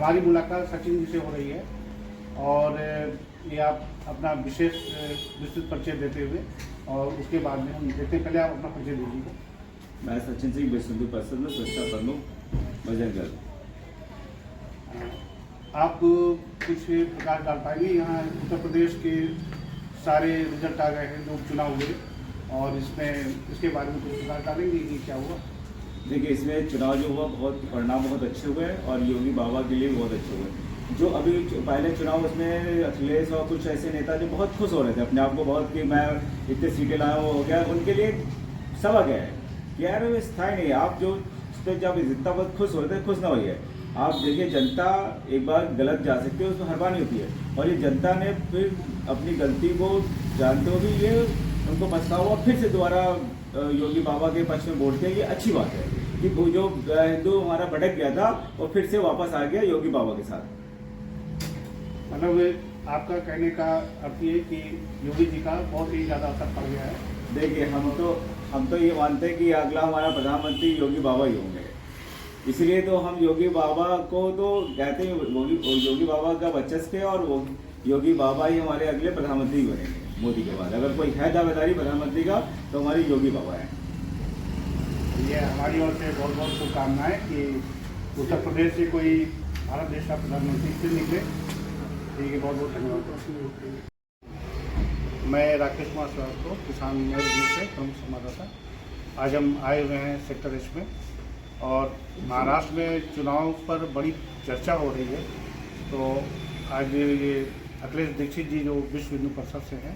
हमारी मुलाकात सचिन जी से हो रही है और ये आप अपना विशेष विस्तृत परिचय देते हुए और उसके बाद में हम देखते हैं। पहले आप अपना परिचय दीजिए। मैं सचिन सिंह विश्व हिंदू परिषद में सुरक्षा प्रमुख बजरंगगढ़। आप कुछ प्रकाश डाल पाएंगे, यहाँ उत्तर प्रदेश के सारे रिजल्ट आ गए हैं जो चुनाव हुए और इसके बारे में कुछ प्रकाश डालेंगे कि क्या हुआ? देखिए, इसमें चुनाव जो हुआ बहुत परिणाम बहुत अच्छे हुए और योगी बाबा के लिए भी बहुत अच्छे हुए। जो अभी पहले चुनाव उसमें अखिलेश और कुछ ऐसे नेता जो बहुत खुश हो रहे थे अपने आप को बहुत कि मैं इतने सीटें लाया हो गया, उनके लिए सबक है कि यार वो स्थायी नहीं है। आप जो उस पर जब जितना बहुत खुश हो रहे थे खुश ना होइए। आप देखिए, जनता एक बार गलत जा सकती है, उसमें हर बार नहीं होती है और ये जनता ने फिर अपनी गलती को जानते हुए भी ये उनको पछतावा फिर से दोबारा योगी बाबा के पक्ष में वोट किया। ये अच्छी बात है कि वो जो हिंदू हमारा भटक गया था वो फिर से वापस आ गया योगी बाबा के साथ। मतलब आपका कहने का अर्थ ये कि योगी जी का बहुत ही ज़्यादा असर पड़ गया है। देखिए, हम तो ये मानते हैं कि अगला हमारा प्रधानमंत्री योगी बाबा ही होंगे, इसलिए तो हम योगी बाबा को तो कहते हैं योगी बाबा का वर्चस्व है और वो योगी बाबा ही हमारे अगले प्रधानमंत्री बनेंगे मोदी के बाद। अगर कोई है दावेदारी प्रधानमंत्री का तो हमारी योगी बाबा है। ये हमारी ओर से बहुत बहुत शुभकामनाएं कि उत्तर प्रदेश से कोई भारत देश का प्रधानमंत्री फिर निकले। ठीक है, बहुत बहुत धन्यवाद। मैं राकेश कुमार श्रीवास्तव, किसान न्यूज़ से प्रमुख संवाददाता। आज हम आए हुए हैं सेक्टर एच में और महाराष्ट्र में चुनाव पर बड़ी चर्चा हो रही है। तो आज ये अखिलेश दीक्षित जी जो विश्व हिंदू परिषद से हैं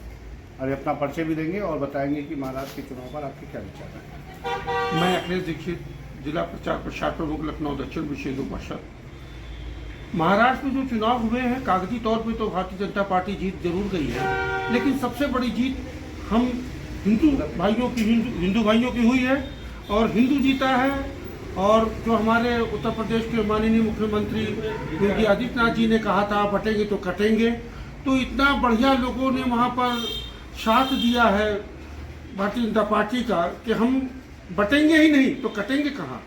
और अपना परिचय भी देंगे और बताएंगे कि महाराष्ट्र के चुनाव पर आपके क्या विचार हैं। मैं अखिलेश दीक्षित, जिला प्रचार प्रसार प्रमुख, लखनऊ दक्षिण विश्व हिंदू परिषद। महाराष्ट्र में जो चुनाव हुए हैं कागजी तौर पे तो भारतीय जनता पार्टी जीत जरूर गई है, लेकिन सबसे बड़ी जीत हम हिंदू भाइयों की हुई है और हिंदू जीता है। और जो हमारे उत्तर प्रदेश के माननीय मुख्यमंत्री योगी आदित्यनाथ जी ने कहा था बटेंगे तो कटेंगे, तो इतना बढ़िया लोगों ने वहाँ पर साथ दिया है भारतीय जनता पार्टी का कि हम बटेंगे ही नहीं तो कटेंगे कहाँ।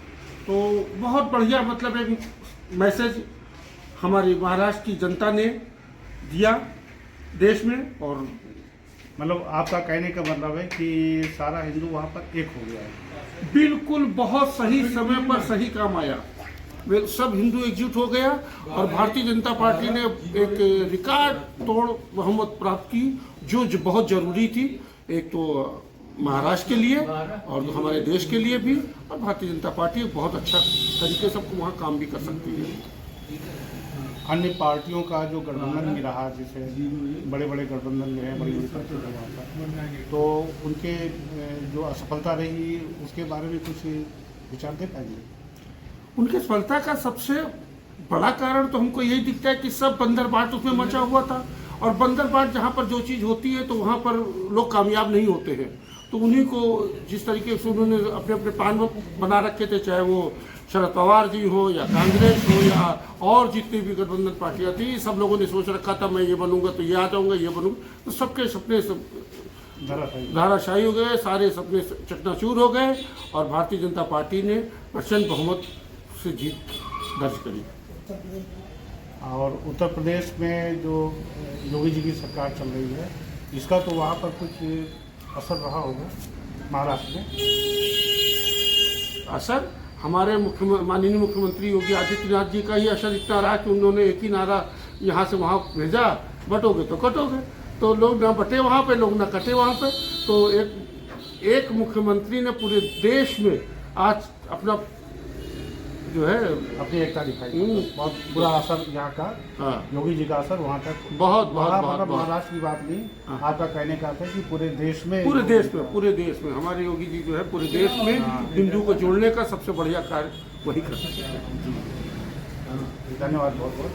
तो बहुत बढ़िया मतलब एक मैसेज हमारी महाराष्ट्र की जनता ने दिया देश में। और मतलब आपका कहने का मतलब है कि सारा हिंदू वहाँ पर एक हो गया है। बिल्कुल, बहुत सही समय पर सही काम आया। वे सब हिंदू एकजुट हो गया और भारतीय जनता पार्टी ने एक रिकॉर्ड तोड़ बहुमत प्राप्त की जो बहुत जरूरी थी, एक तो महाराष्ट्र के लिए और हमारे देश के लिए भी। और भारतीय जनता पार्टी बहुत अच्छा तरीके से वहाँ काम भी कर सकती है। अन्य पार्टियों का जो गठबंधन भी रहा, जैसे बड़े बड़े गठबंधन जो है बड़ी बड़ी पार्टियों का वहाँ पर, तो उनके जो असफलता रही उसके बारे में कुछ विचार दे पाएंगे? उनकी सफलता का सबसे बड़ा कारण तो हमको यही दिखता है कि सब बंदर बाट उसमें मचा हुआ था और बंदर बाट जहाँ पर जो चीज़ होती है तो वहाँ पर लोग कामयाब नहीं होते हैं। तो उन्हीं को जिस तरीके से उन्होंने अपने अपने प्लान बना रखे थे, चाहे वो शरद पवार जी हो या कांग्रेस हो या और जितनी भी गठबंधन पार्टियां थी, सब लोगों ने सोच रखा था मैं ये बनूंगा तो ये आ जाऊंगा, ये बनूंगा, तो सबके सपने सब धाराशाही हो गए, सारे सपने चकनाचूर हो गए और भारतीय जनता पार्टी ने प्रचंड बहुमत से जीत दर्ज करी। और उत्तर प्रदेश में जो योगी जी की सरकार चल रही है, इसका तो वहाँ पर कुछ असर रहा होगा महाराष्ट्र में? असर हमारे माननीय मुख्यमंत्री योगी आदित्यनाथ जी का ही असर इतना रहा कि उन्होंने एक ही नारा यहाँ से वहाँ भेजा, बटोगे तो कटोगे। तो लोग ना बटे वहाँ पे, लोग ना कटे वहाँ पे। तो एक मुख्यमंत्री ने पूरे देश में आज अपना जो है अपनी एकता दिखाई। बहुत बुरा असर यहाँ का, हाँ, योगी जी का असर वहाँ तक बहुत महाराष्ट्र की बात नहीं। हाँ। आपका कहने का था कि पूरे देश में हमारे योगी जी जो है पूरे देश में हिंदू को जोड़ने का सबसे बढ़िया कार्य वही करते हैं। धन्यवाद बहुत बहुत।